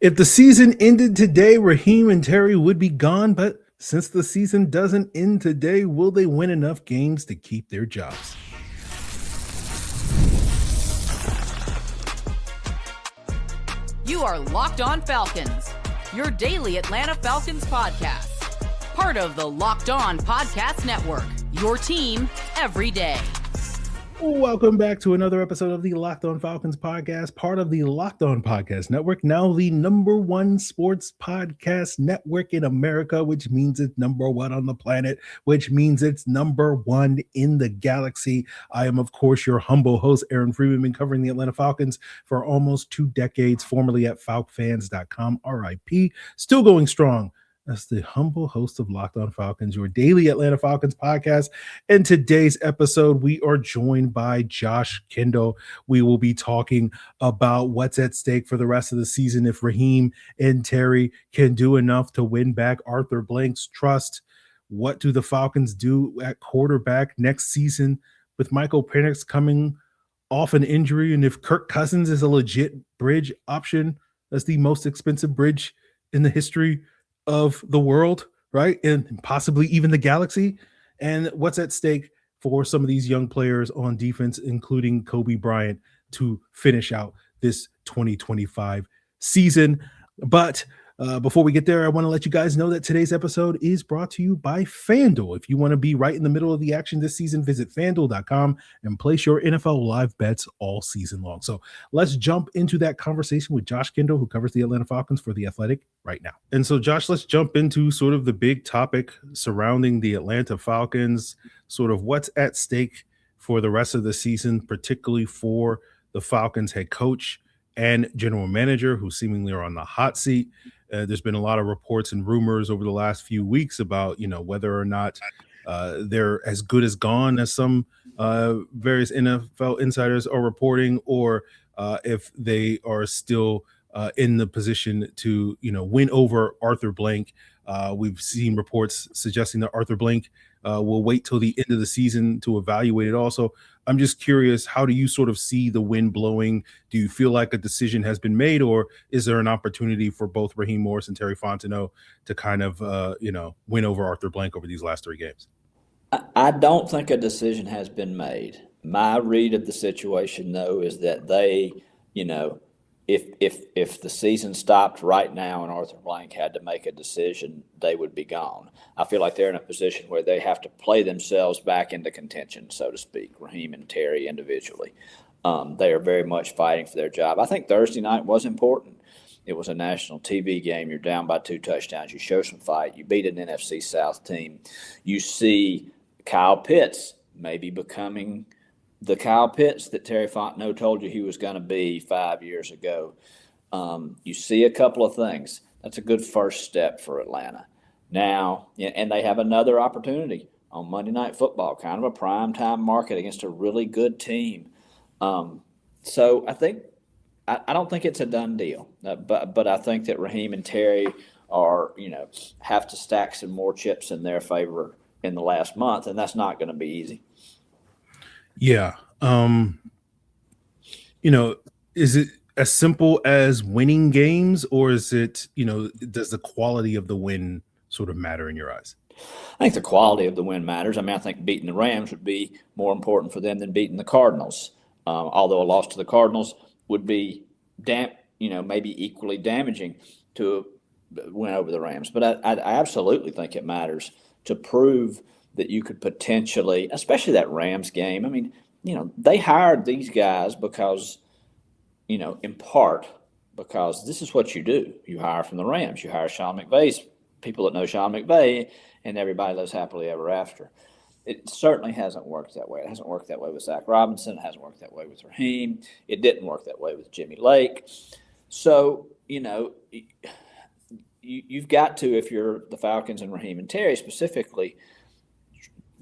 If the season ended today, Raheem and Terry would be gone, but since the season doesn't end today, will they win enough games to keep their jobs? You are Locked On Falcons, your daily Atlanta Falcons podcast. Part of the Locked On Podcast Network, your team every day. Welcome back to another episode of the Locked On Falcons podcast, part of the Locked On Podcast Network, now the number one sports podcast network in America, which means it's number one on the planet, which means it's number one in the galaxy. I am, of course, your humble host, Aaron Freeman, been covering the Atlanta Falcons for almost 2 decades, formerly at falcfans.com, RIP, still going strong. That's the humble host of Locked On Falcons, your daily Atlanta Falcons podcast. In today's episode, we are joined by Josh Kendall. We will be talking about what's at stake for the rest of the season if Raheem and Terry can do enough to win back Arthur Blank's trust. What do the Falcons do at quarterback next season with Michael Penix coming off an injury? And if Kirk Cousins is a legit bridge option, that's the most expensive bridge in the history of the world, right? And possibly even the galaxy. And what's at stake for some of these young players on defense, including Cobee Bryant, to finish out this 2025 season. But before we get there, I want to let you guys know that today's episode is brought to you by FanDuel. If you want to be right in the middle of the action this season, visit FanDuel.com and place your NFL live bets all season long. So let's jump into that conversation with Josh Kendall, who covers the Atlanta Falcons for The Athletic right now. And so, Josh, let's jump into sort of the big topic surrounding the Atlanta Falcons, sort of what's at stake for the rest of the season, particularly for the Falcons head coach and general manager, who seemingly are on the hot seat. There's been a lot of reports and rumors over the last few weeks about, whether or not they're as good as gone as some various NFL insiders are reporting, or if they are still in the position to, win over Arthur Blank. We've seen reports suggesting that Arthur Blank will wait till the end of the season to evaluate it also. I'm just curious, how do you sort of see the wind blowing? Do you feel like a decision has been made, or is there an opportunity for both Raheem Morris and Terry Fontenot to kind of, win over Arthur Blank over these last 3 games? I don't think a decision has been made. My read of the situation, though, is that they, if the season stopped right now and Arthur Blank had to make a decision, they would be gone. I feel like they're in a position where they have to play themselves back into contention, so to speak, Raheem and Terry individually. They are very much fighting for their job. I think Thursday night was important. It was a national TV game. You're down by 2 touchdowns. You show some fight. You beat an NFC South team. You see Kyle Pitts maybe becoming the Kyle Pitts that Terry Fontenot told you he was going to be 5 years ago. You see a couple of things. That's a good first step for Atlanta. Now, and they have another opportunity on Monday Night Football, kind of a primetime market against a really good team. So I don't think it's a done deal, but I think that Raheem and Terry are, have to stack some more chips in their favor in the last month, and that's not going to be easy. Yeah. Is it as simple as winning games, or is it, does the quality of the win sort of matter in your eyes? I think the quality of the win matters. I mean, I think beating the Rams would be more important for them than beating the Cardinals. Although a loss to the Cardinals would be maybe equally damaging to win over the Rams. But I absolutely think it matters to prove that you could potentially, especially that Rams game. I mean, they hired these guys because, in part because this is what you do. You hire from the Rams. You hire Sean McVay's people that know Sean McVay, and everybody lives happily ever after. It certainly hasn't worked that way. It hasn't worked that way with Zach Robinson. It hasn't worked that way with Raheem. It didn't work that way with Jimmy Lake. So, you've got to, if you're the Falcons and Raheem and Terry specifically,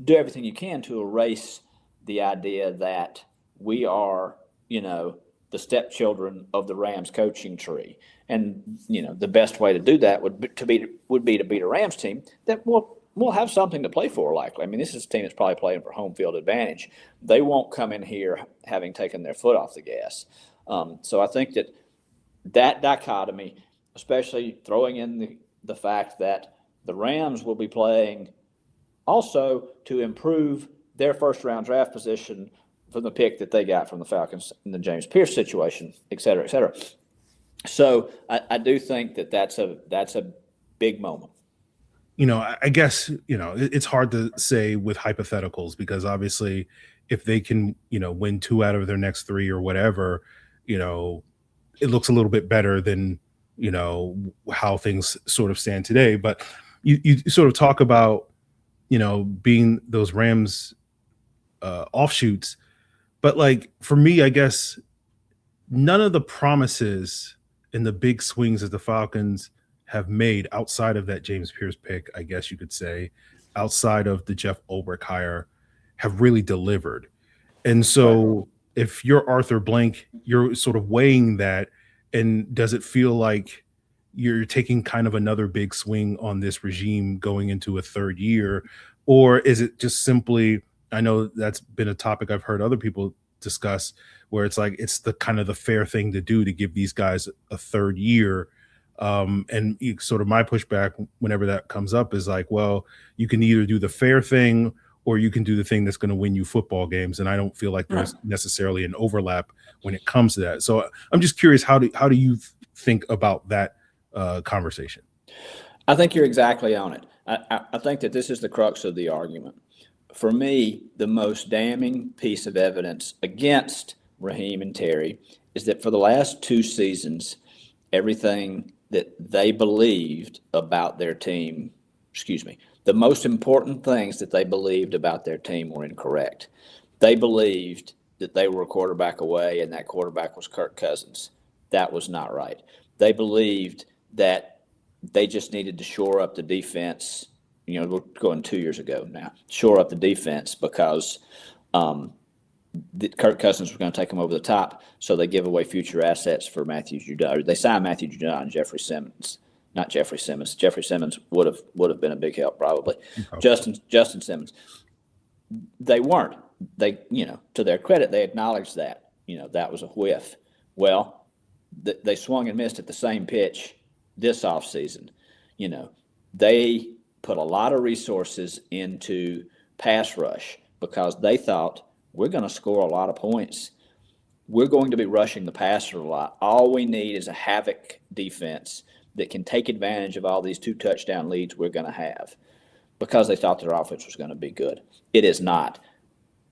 do everything you can to erase the idea that we are, the stepchildren of the Rams coaching tree. And, the best way to do that would be to beat a Rams team that will have something to play for, likely. I mean, this is a team that's probably playing for home field advantage. They won't come in here having taken their foot off the gas. So I think that dichotomy especially throwing in the fact that the Rams will be playing also to improve their first-round draft position from the pick that they got from the Falcons in the James Pearce situation, et cetera, et cetera. So I do think that's a big moment. I guess, it's hard to say with hypotheticals because obviously if they can, win 2 out of their next 3 or whatever, it looks a little bit better than, how things sort of stand today. But you sort of talk about, being those Rams offshoots. But like for me, I guess none of the promises and the big swings that the Falcons have made outside of that James Pearce pick, I guess you could say, outside of the Jeff Ulbrich hire, have really delivered. And so if you're Arthur Blank, you're sort of weighing that, and does it feel like you're taking kind of another big swing on this regime going into a third year? Or is it just simply, I know that's been a topic I've heard other people discuss, where it's like it's the kind of the fair thing to do to give these guys a third year. And sort of my pushback whenever that comes up is like, well, you can either do the fair thing or you can do the thing that's going to win you football games. And I don't feel like there's necessarily an overlap when it comes to that. So I'm just curious, how do you think about that conversation? I think you're exactly on it. I think that this is the crux of the argument. For me, the most damning piece of evidence against Raheem and Terry is that for the last 2 seasons, everything that they believed about their team, the most important things that they believed about their team were incorrect. They believed that they were a quarterback away and that quarterback was Kirk Cousins. That was not right. They believed that they just needed to shore up the defense. We're going 2 years ago now. Shore up the defense because Kirk Cousins was going to take them over the top, so they give away future assets for Matthew Judon. They signed Matthew Judon and Jeffrey Simmons. Not Jeffrey Simmons. Jeffrey Simmons would have been a big help probably. Okay. Justin Simmons. They weren't. They, to their credit, they acknowledged that. That was a whiff. Well, they swung and missed at the same pitch this offseason. They put a lot of resources into pass rush because they thought, we're going to score a lot of points. We're going to be rushing the passer a lot. All we need is a havoc defense that can take advantage of all these 2 touchdown leads we're going to have, because they thought their offense was going to be good. It is not.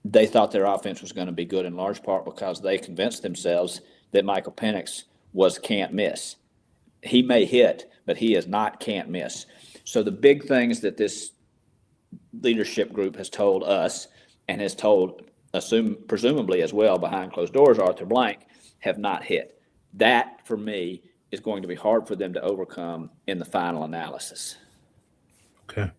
They thought their offense was going to be good in large part because they convinced themselves that Michael Penix was can't miss. He may hit, but he is not can't miss. So the big things that this leadership group has told us and has told presumably as well behind closed doors, Arthur Blank, have not hit. That, for me, is going to be hard for them to overcome in the final analysis. Okay.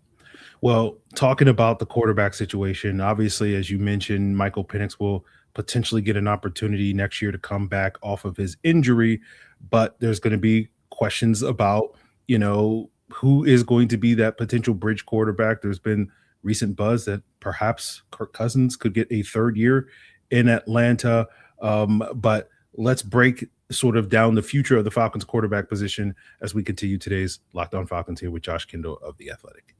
Well, talking about the quarterback situation, obviously, as you mentioned, Michael Penix will potentially get an opportunity next year to come back off of his injury, but there's going to be questions about, who is going to be that potential bridge quarterback. There's been recent buzz that perhaps Kirk Cousins could get a third year in Atlanta. But let's break sort of down the future of the Falcons quarterback position as we continue today's Locked On Falcons here with Josh Kendall of The Athletic.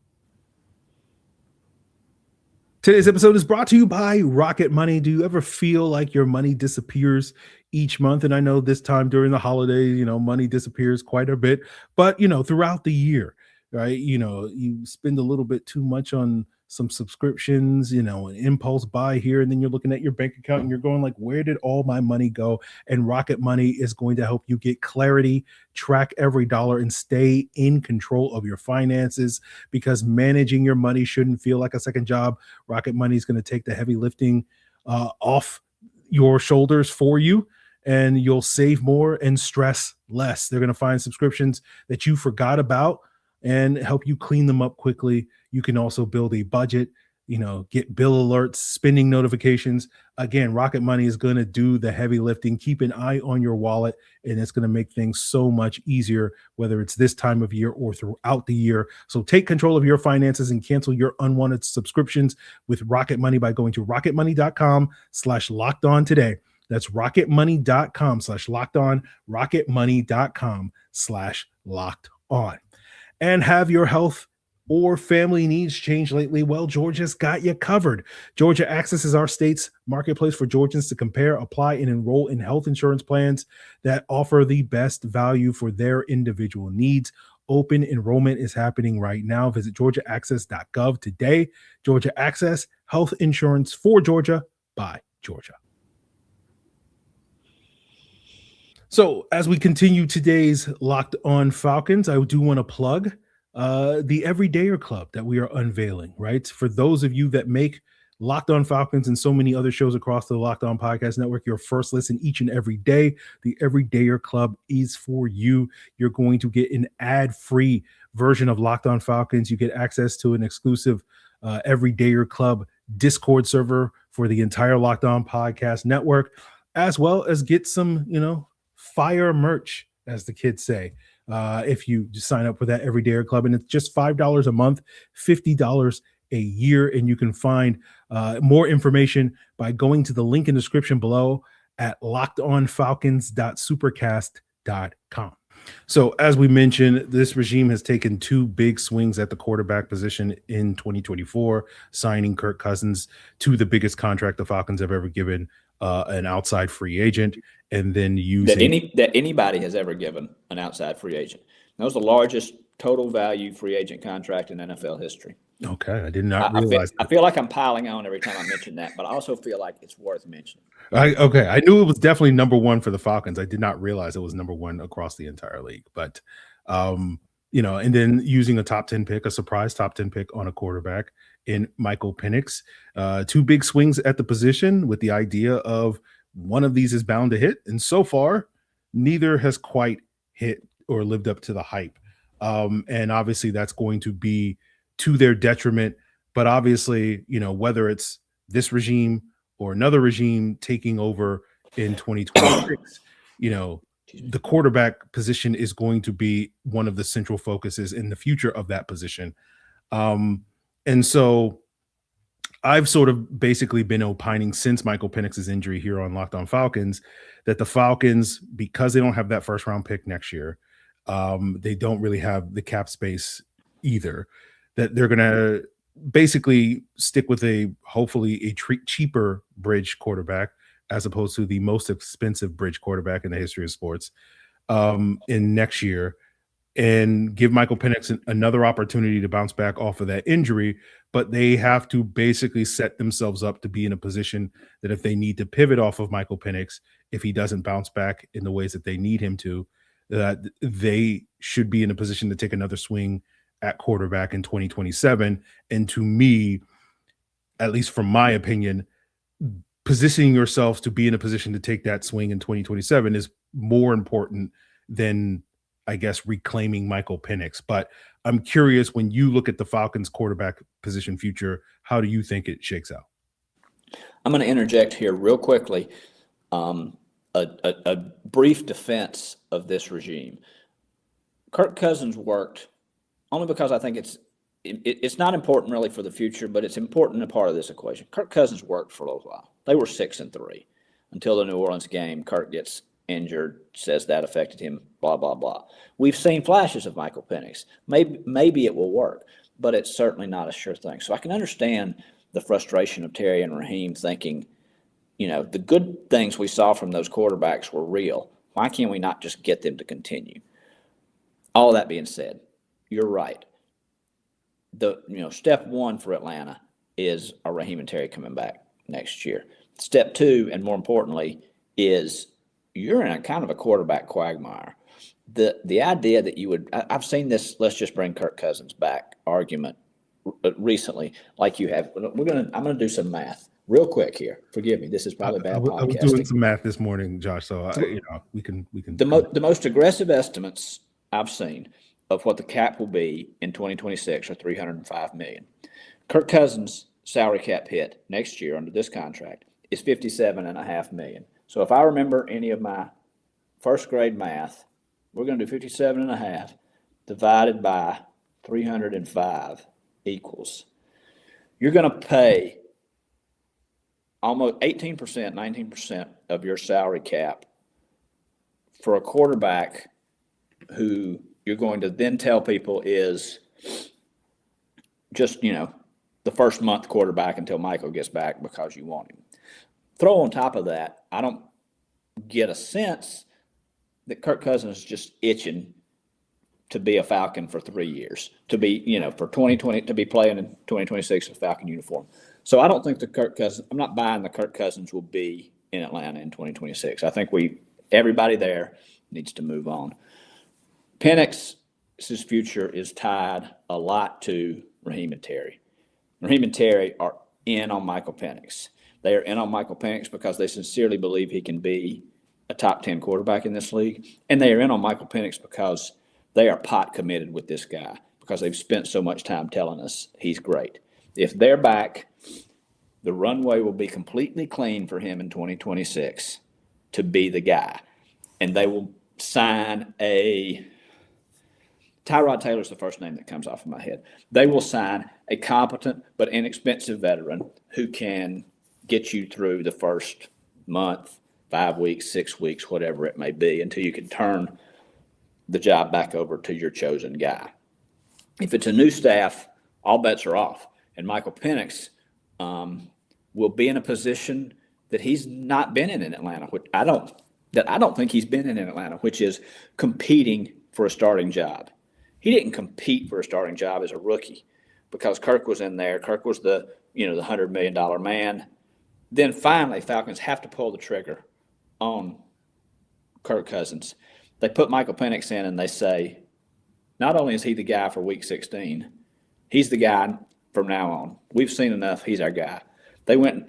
Today's episode is brought to you by Rocket Money. Do you ever feel like your money disappears each month? And I know this time during the holidays, money disappears quite a bit, but, throughout the year, right? You spend a little bit too much on some subscriptions, an impulse buy here, and then you're looking at your bank account and you're going like, where did all my money go? And Rocket Money is going to help you get clarity, track every dollar, and stay in control of your finances, because managing your money shouldn't feel like a second job. Rocket Money is going to take the heavy lifting off your shoulders for you, and you'll save more and stress less. They're going to find subscriptions that you forgot about and help you clean them up quickly. You can also build a budget, get bill alerts, spending notifications. Again, Rocket Money is going to do the heavy lifting. Keep an eye on your wallet, and it's going to make things so much easier, whether it's this time of year or throughout the year. So take control of your finances and cancel your unwanted subscriptions with Rocket Money by going to rocketmoney.com/lockedon today. That's rocketmoney.com/locked-on, rocketmoney.com/locked-on. And have your health or family needs changed lately? Well, Georgia's got you covered. Georgia Access is our state's marketplace for Georgians to compare, apply, and enroll in health insurance plans that offer the best value for their individual needs. Open enrollment is happening right now. Visit georgiaaccess.gov today. Georgia Access, health insurance for Georgia by Georgia. So as we continue today's Locked On Falcons, I do want to plug the Everydayer Club that we are unveiling, right? For those of you that make Locked On Falcons and so many other shows across the Locked On Podcast Network your first listen each and every day, the Everydayer Club is for you. You're going to get an ad-free version of Locked On Falcons. You get access to an exclusive Everydayer Club Discord server for the entire Locked On Podcast Network, as well as get some, fire merch, as the kids say, if you just sign up for that Everydayer Club. And it's just $5 a month, $50 a year. And you can find more information by going to the link in the description below at lockedonfalcons.supercast.com. So as we mentioned, this regime has taken two big swings at the quarterback position in 2024, signing Kirk Cousins to the biggest contract the Falcons have ever given an outside free agent, and then using that anybody has ever given an outside free agent. That was the largest total value free agent contract in NFL history. Okay, I did not realize. I feel like I'm piling on every time I mention that, but I also feel like it's worth mentioning. I knew it was definitely number one for the Falcons. I did not realize it was number one across the entire league. But and then using a top 10 pick, a surprise top 10 pick on a quarterback in Michael Penix. Two big swings at the position with the idea of one of these is bound to hit. And so far, neither has quite hit or lived up to the hype. And obviously that's going to be to their detriment. But obviously, whether it's this regime or another regime taking over in 2026, the quarterback position is going to be one of the central focuses in the future of that position. And so I've sort of basically been opining since Michael Penix's injury here on Locked On Falcons that the Falcons, because they don't have that first round pick next year, they don't really have the cap space either, that they're going to basically stick with hopefully a cheaper bridge quarterback as opposed to the most expensive bridge quarterback in the history of sports in next year, and give Michael Penix another opportunity to bounce back off of that injury. But they have to basically set themselves up to be in a position that if they need to pivot off of Michael Penix, if he doesn't bounce back in the ways that they need him to, that they should be in a position to take another swing at quarterback in 2027. And to me, at least from my opinion, positioning yourself to be in a position to take that swing in 2027 is more important than, I guess, reclaiming Michael Penix. But I'm curious, when you look at the Falcons quarterback position future, how do you think it shakes out? I'm going to interject here real quickly. A brief defense of this regime. Kirk Cousins worked only because I think it's not important really for the future, but it's important a part of this equation. Kirk Cousins worked for a little while. They were 6-3 until the New Orleans game. Kirk gets injured, says that affected him, blah, blah, blah. We've seen flashes of Michael Penix. Maybe it will work, but it's certainly not a sure thing. So I can understand the frustration of Terry and Raheem thinking, the good things we saw from those quarterbacks were real. Why can't we not just get them to continue? All that being said, you're right. Step one for Atlanta is a Raheem and Terry coming back next year. Step two, and more importantly, is you're in a kind of a quarterback quagmire. The idea that you would, I've seen this, let's just bring Kirk Cousins back argument recently, like you have. I'm going to do some math real quick here. Forgive me. This is probably bad podcasting. I was doing some math this morning, Josh. So we can. The most aggressive estimates I've seen of what the cap will be in 2026 are $305 million. Kirk Cousins' salary cap hit next year under this contract is $57.5 million. So if I remember any of my first grade math, we're going to do 57.5 divided by 305 equals. You're going to pay almost 18%, 19% of your salary cap for a quarterback who you're going to then tell people is just, the first month quarterback until Michael gets back because you want him. Throw on top of that, I don't get a sense that Kirk Cousins is just itching to be a Falcon for 3 years, to be, for 2020, to be playing in 2026 in a Falcon uniform. So I don't think I'm not buying the Kirk Cousins will be in Atlanta in 2026. I think everybody there needs to move on. Penix's future is tied a lot to Raheem and Terry. Raheem and Terry are in on Michael Penix. They are in on Michael Penix because they sincerely believe he can be a top 10 quarterback in this league. And they are in on Michael Penix because they are pot committed with this guy, because they've spent so much time telling us he's great. If they're back, the runway will be completely clean for him in 2026 to be the guy. And they will sign Tyrod Taylor's the first name that comes off of my head. They will sign a competent but inexpensive veteran who can get you through the first month, 5 weeks, 6 weeks, whatever it may be, until you can turn the job back over to your chosen guy. If it's a new staff, all bets are off. And Michael Penix will be in a position that he's not been in Atlanta, which I don't think he's been in Atlanta, which is competing for a starting job. He didn't compete for a starting job as a rookie because Kirk was in there. Kirk was the $100 million man. Then finally, Falcons have to pull the trigger on Kirk Cousins. They put Michael Penix in and they say, not only is he the guy for week 16, he's the guy from now on. We've seen enough. He's our guy.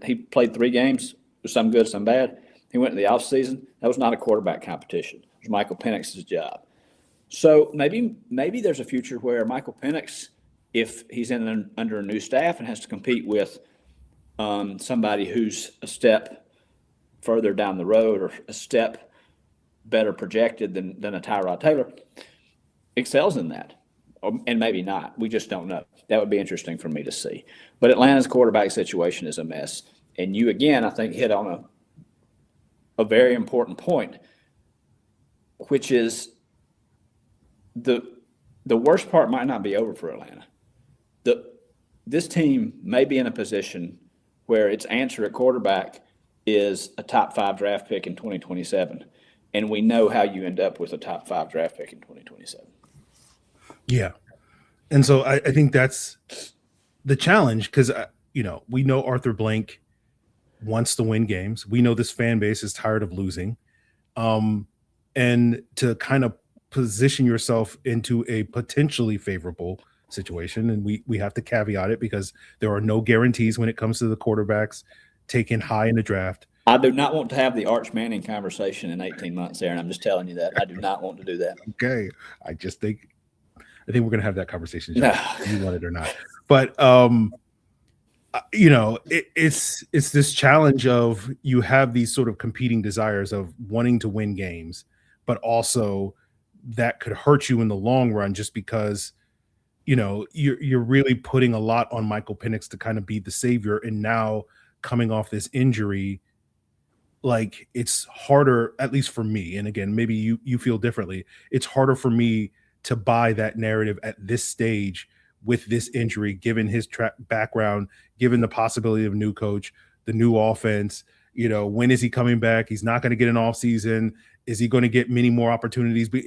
He played 3 games, some good, some bad. He went to the offseason. That was not a quarterback competition. It was Michael Penix's job. So maybe there's a future where Michael Penix, if he's under a new staff and has to compete with somebody who's a step further down the road or a step better projected than a Tyrod Taylor, excels in that. And maybe not. We just don't know. That would be interesting for me to see. But Atlanta's quarterback situation is a mess. And you, again, I think, hit on a very important point, which is the worst part might not be over for Atlanta. This team may be in a position where its answer at quarterback is a top 5 draft pick in 2027. And we know how you end up with a top 5 draft pick in 2027. Yeah. And so I think that's the challenge because, we know Arthur Blank wants to win games. We know this fan base is tired of losing. And to kind of position yourself into a potentially favorable situation, and we have to caveat it because there are no guarantees when it comes to the quarterbacks taken high in the draft. I do not want to have the Arch Manning conversation in 18 months, Aaron. I'm just telling you that. I do not want to do that. Okay. I think we're going to have that conversation, if you want it or not. But, it's this challenge of you have these sort of competing desires of wanting to win games, but also that could hurt you in the long run just because, you're really putting a lot on Michael Penix to kind of be the savior. And now coming off this injury, like it's harder, at least for me. And again, maybe you feel differently. It's harder for me to buy that narrative at this stage with this injury, given his background, given the possibility of a new coach, the new offense. When is he coming back? He's not going to get an off season. Is he going to get many more opportunities? But,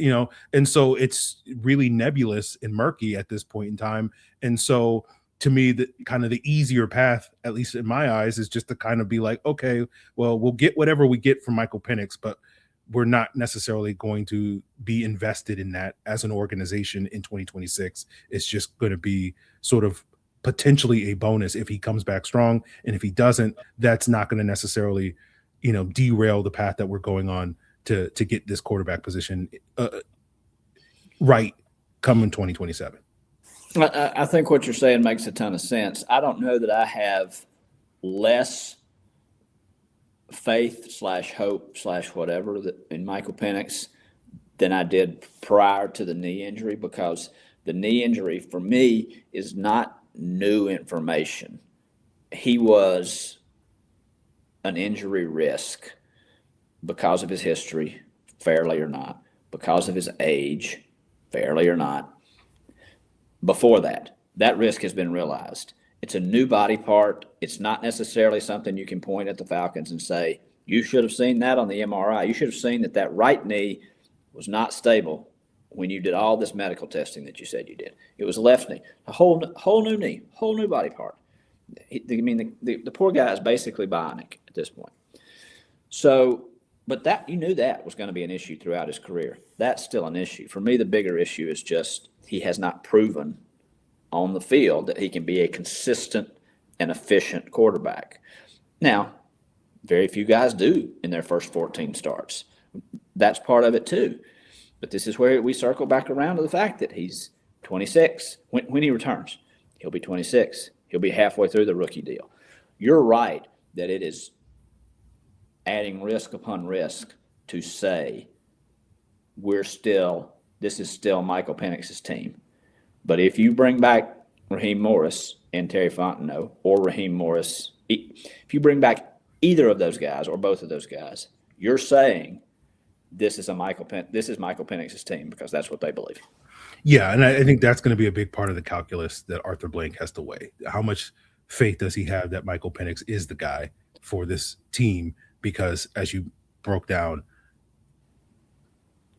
and so it's really nebulous and murky at this point in time. And so to me, the kind of the easier path, at least in my eyes, is just to kind of be like, okay, well, we'll get whatever we get from Michael Penix, but we're not necessarily going to be invested in that as an organization in 2026. It's just going to be sort of potentially a bonus if he comes back strong. And if he doesn't, that's not going to necessarily, derail the path that we're going on to get this quarterback position right coming 2027. I think what you're saying makes a ton of sense. I don't know that I have less faith / hope / whatever in Michael Penix than I did prior to the knee injury, because the knee injury for me is not new information. He was an injury risk because of his history, fairly or not, because of his age, fairly or not. Before that, that risk has been realized. It's a new body part. It's not necessarily something you can point at the Falcons and say, you should have seen that on the MRI. You should have seen that that right knee was not stable when you did all this medical testing that you said you did. It was left knee, a whole new knee, whole new body part. The poor guy is basically bionic at this point. So, but that you knew that was going to be an issue throughout his career. That's still an issue. For me, the bigger issue is just he has not proven on the field that he can be a consistent and efficient quarterback. Now, very few guys do in their first 14 starts. That's part of it too. But this is where we circle back around to the fact that he's 26. When he returns, he'll be 26. He'll be halfway through the rookie deal. You're right that it is adding risk upon risk to say this is still Michael Penix's team. But if you bring back Raheem Morris and Terry Fontenot, or Raheem Morris, if you bring back either of those guys or both of those guys, you're saying this is Michael Penix's team because that's what they believe. Yeah, and I think that's going to be a big part of the calculus that Arthur Blank has to weigh. How much faith does he have that Michael Penix is the guy for this team? Because as you broke down,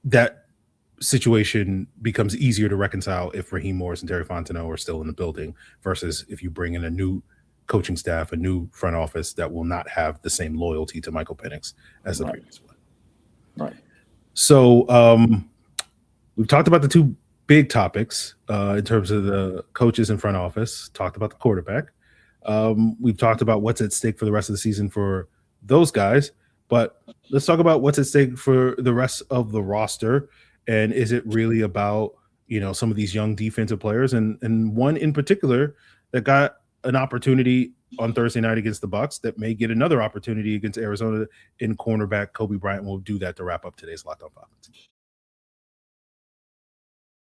that situation becomes easier to reconcile if Raheem Morris and Terry Fontenot are still in the building versus if you bring in a new coaching staff, a new front office that will not have the same loyalty to Michael Penix as the previous one. Right. So we've talked about the two big topics in terms of the coaches and front office, talked about the quarterback. We've talked about what's at stake for the rest of the season for those guys, but let's talk about what's at stake for the rest of the roster. And is it really about, some of these young defensive players and one in particular that got an opportunity on Thursday night against the Bucs that may get another opportunity against Arizona in cornerback Cobee Bryant. We'll do that to wrap up today's Locked On Falcons.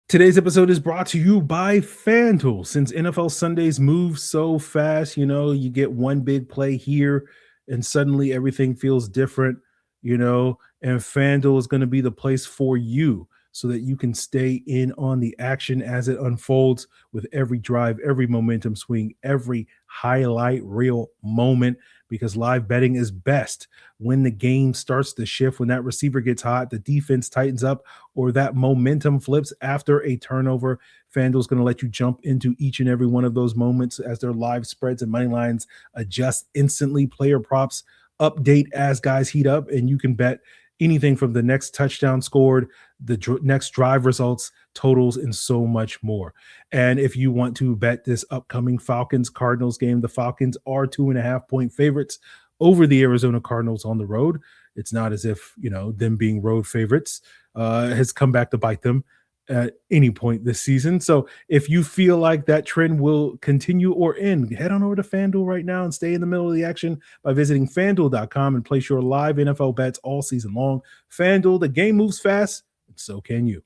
Today's episode is brought to you by FanDuel. Since NFL Sundays move so fast, you get one big play here and suddenly everything feels different, and FanDuel is going to be the place for you so that you can stay in on the action as it unfolds with every drive, every momentum swing, every highlight reel moment, because live betting is best when the game starts to shift, when that receiver gets hot, the defense tightens up, or that momentum flips after a turnover. FanDuel is going to let you jump into each and every one of those moments as their live spreads and money lines adjust instantly. Player props update as guys heat up, and you can bet anything from the next touchdown scored, the next drive results, totals, and so much more. And if you want to bet this upcoming Falcons-Cardinals game, the Falcons are 2.5-point favorites over the Arizona Cardinals on the road. It's not as if, them being road favorites has come back to bite them at any point this season. So if you feel like that trend will continue or end, head on over to FanDuel right now and stay in the middle of the action by visiting FanDuel.com and place your live NFL bets all season long. FanDuel, the game moves fast, and so can you.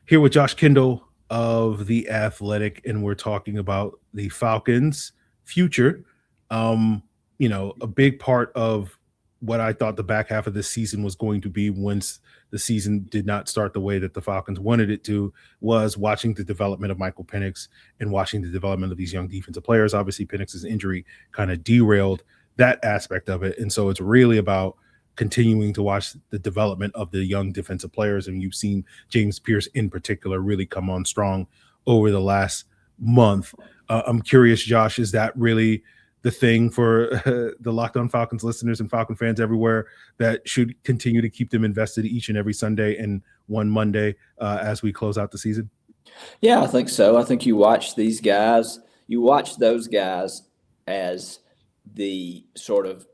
Here with Josh Kendall of The Athletic, and we're talking about the Falcons' future. A big part of what I thought the back half of this season was going to be, once the season did not start the way that the Falcons wanted it to, was watching the development of Michael Penix and watching the development of these young defensive players. Obviously, Penix's injury kind of derailed that aspect of it. And so it's really about continuing to watch the development of the young defensive players. And you've seen James Pearce in particular really come on strong over the last month. I'm curious, Josh, is that really the thing for the Locked On Falcons listeners and Falcon fans everywhere that should continue to keep them invested each and every Sunday and one Monday as we close out the season? Yeah, I think so. I think you watch those guys as the sort of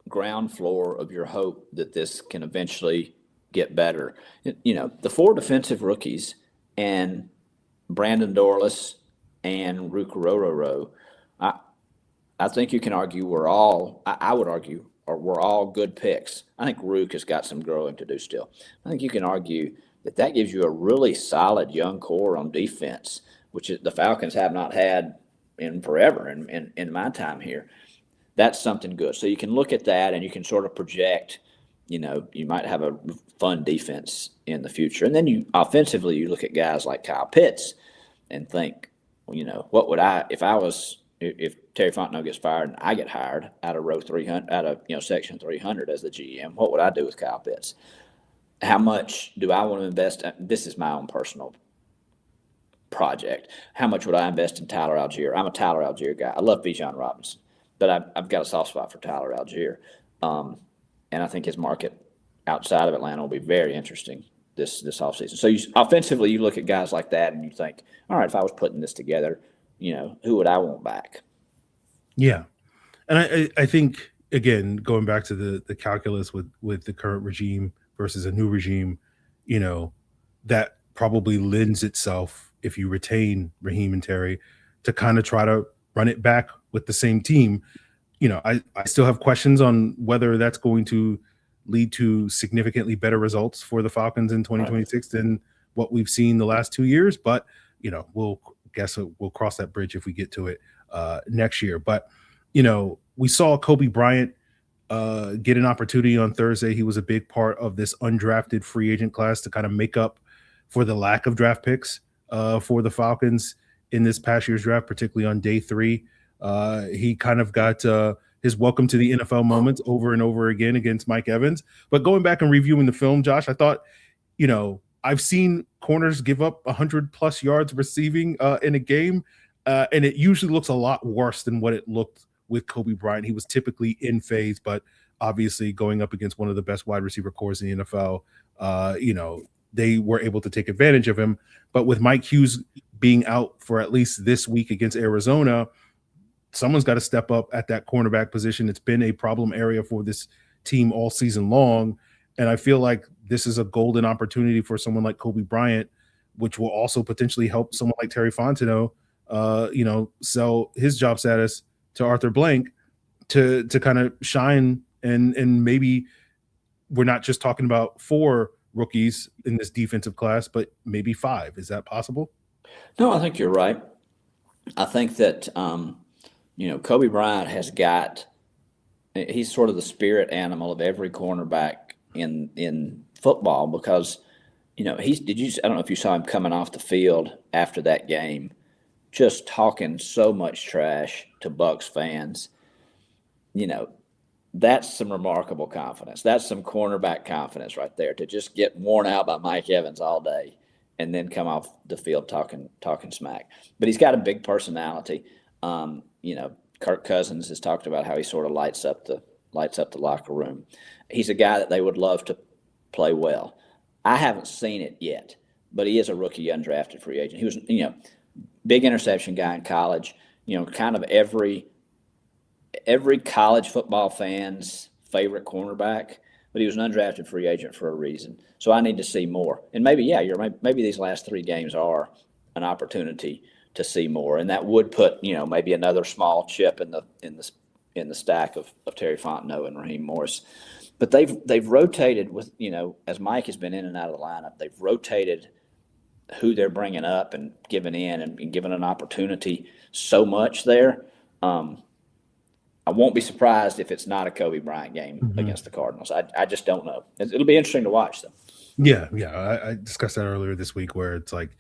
ground floor of your hope that this can eventually get better. The four defensive rookies and Brandon Dorlus and Rukororo, I think you can argue I would argue we're all good picks. I think Rook has got some growing to do still. I think you can argue that gives you a really solid young core on defense, which the Falcons have not had, in forever in my time here. That's something good. So you can look at that and you can sort of project, you might have a fun defense in the future. And then offensively, you look at guys like Kyle Pitts and think, what would if Terry Fontenot gets fired and I get hired out of row 300, out of, section 300 as the GM, what would I do with Kyle Pitts? How much do I want to invest? This is my own personal project. How much would I invest in Tyler Algier? I'm a Tyler Algier guy. I love Bijan Robinson, but I've got a soft spot for Tyler Algier. And I think his market outside of Atlanta will be very interesting this offseason. So offensively, you look at guys like that and you think, all right, if I was putting this together, who would I want back? Yeah. And I think, again, going back to the calculus with the current regime versus a new regime, that probably lends itself, if you retain Raheem and Terry, to kind of try to run it back with the same team. I still have questions on whether that's going to lead to significantly better results for the Falcons in 2026 than what we've seen the last 2 years. But, we'll cross that bridge if we get to it next year. But, we saw Cobee Bryant get an opportunity on Thursday. He was a big part of this undrafted free agent class to kind of make up for the lack of draft picks for the Falcons in this past year's draft, particularly on day 3. He kind of got his welcome to the NFL moments over and over again against Mike Evans. But going back and reviewing the film, Josh, I thought, I've seen corners give up 100+ yards receiving in a game, and it usually looks a lot worse than what it looked with Cobee Bryant. He was typically in phase, but obviously going up against one of the best wide receiver cores in the NFL, they were able to take advantage of him. But with Mike Hughes being out for at least this week against Arizona, someone's got to step up at that cornerback position. It's been a problem area for this team all season long. And I feel like this is a golden opportunity for someone like Cobee Bryant, which will also potentially help someone like Terry Fontenot, sell his job status to Arthur Blank to kind of shine. And maybe we're not just talking about 4 rookies in this defensive class, but maybe 5. Is that possible? No, I think you're right. I think that, Cobee Bryant he's sort of the spirit animal of every cornerback in football because, I don't know if you saw him coming off the field after that game, just talking so much trash to Bucs fans. That's some remarkable confidence. That's some cornerback confidence right there, to just get worn out by Mike Evans all day and then come off the field talking smack. But he's got a big personality. Kirk Cousins has talked about how he sort of lights up the locker room. He's a guy that they would love to play well. I haven't seen it yet, but he is a rookie undrafted free agent. He was, big interception guy in college. Kind of every college football fan's favorite cornerback, but he was an undrafted free agent for a reason. So I need to see more. And maybe, maybe these last 3 games are an opportunity to see more, and that would put maybe another small chip in the stack of Terry Fontenot and Raheem Morris. But they've rotated with as Mike has been in and out of the lineup, they've rotated who they're bringing up and giving in and giving an opportunity so much there. I won't be surprised if it's not a Cobee Bryant game against the Cardinals. I just don't know. It'll be interesting to watch them. Yeah. I discussed that earlier this week, where it's like,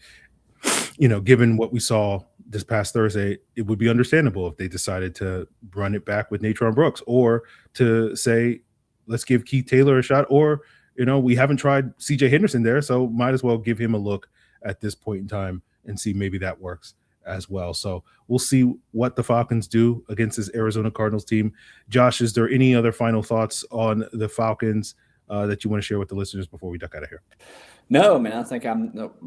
given what we saw this past Thursday, it would be understandable if they decided to run it back with Natron Brooks, or to say, let's give Keith Taylor a shot, or, we haven't tried CJ Henderson there, so might as well give him a look at this point in time and see maybe that works as well. So we'll see what the Falcons do against this Arizona Cardinals team. Josh, is there any other final thoughts on the Falcons that you want to share with the listeners before we duck out of here? No, I mean, I think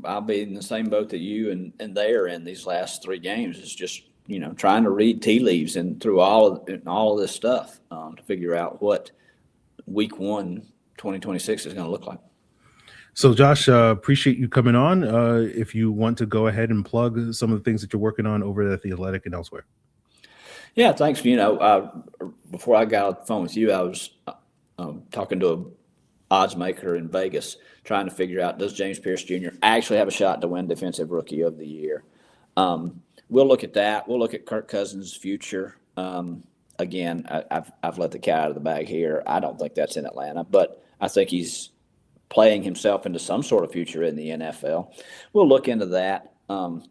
I'll be in the same boat that you and they are in these last 3 games. It's just, trying to read tea leaves and through all of this stuff to figure out what week 1, 2026 is going to look like. So, Josh, appreciate you coming on. If you want to go ahead and plug some of the things that you're working on over at The Athletic and elsewhere. Yeah, thanks. Before I got on the phone with you, I was talking to a odds maker in Vegas, trying to figure out, does James Pearce Jr. actually have a shot to win Defensive Rookie of the Year? we'll look at that. We'll look at Kirk Cousins' future. Again, I've let the cat out of the bag here. I don't think that's in Atlanta, but I think he's playing himself into some sort of future in the NFL. We'll look into that.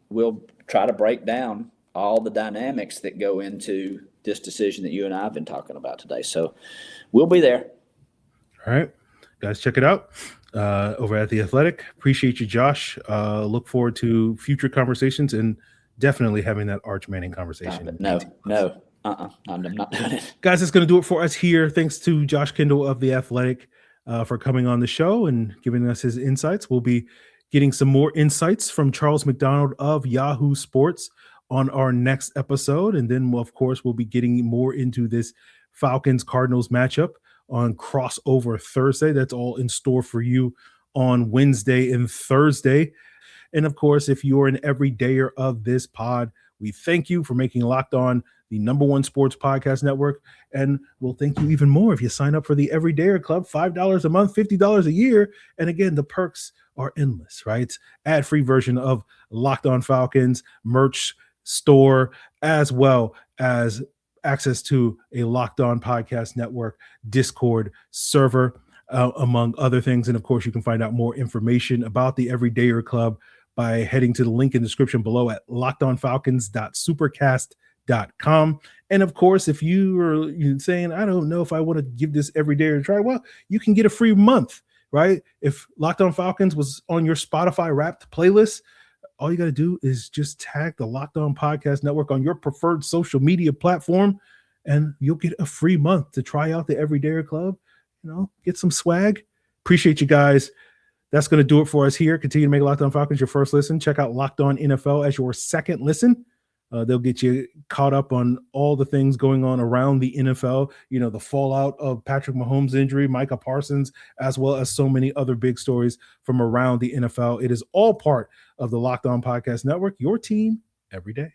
We'll try to break down all the dynamics that go into this decision that you and I have been talking about today. So we'll be there. All right, guys, check it out over at The Athletic. Appreciate you, Josh. Look forward to future conversations and definitely having that Arch Manning conversation. No, I'm not doing it. Guys, that's going to do it for us here. Thanks to Josh Kendall of The Athletic for coming on the show and giving us his insights. We'll be getting some more insights from Charles McDonald of Yahoo Sports on our next episode. And then, of course, we'll be getting more into this Falcons-Cardinals matchup on Crossover Thursday. That's all in store for you on Wednesday and Thursday. And, of course, if you're an everydayer of this pod, we thank you for making Locked On the #1 sports podcast network. And we'll thank you even more if you sign up for the Everydayer Club, $5 a month, $50 a year. And again, the perks are endless, right? Ad-free version of Locked On Falcons, merch store, as well as access to a Locked On Podcast Network Discord server, among other things. And of course, you can find out more information about the Everydayer Club by heading to the link in the description below at lockedonfalcons.supercast.com. And of course, if you're saying, I don't know if I want to give this Everydayer a try, well, you can get a free month, right? If Locked On Falcons was on your Spotify Wrapped playlist, all you got to do is just tag the Locked On Podcast Network on your preferred social media platform, and you'll get a free month to try out the Everydayer Club, get some swag. Appreciate you guys. That's going to do it for us here. Continue to make Locked On Falcons your first listen. Check out Locked On NFL as your second listen. They'll get you caught up on all the things going on around the NFL, the fallout of Patrick Mahomes' injury, Micah Parsons, as well as so many other big stories from around the NFL. It is all part of the Locked On Podcast Network, your team every day.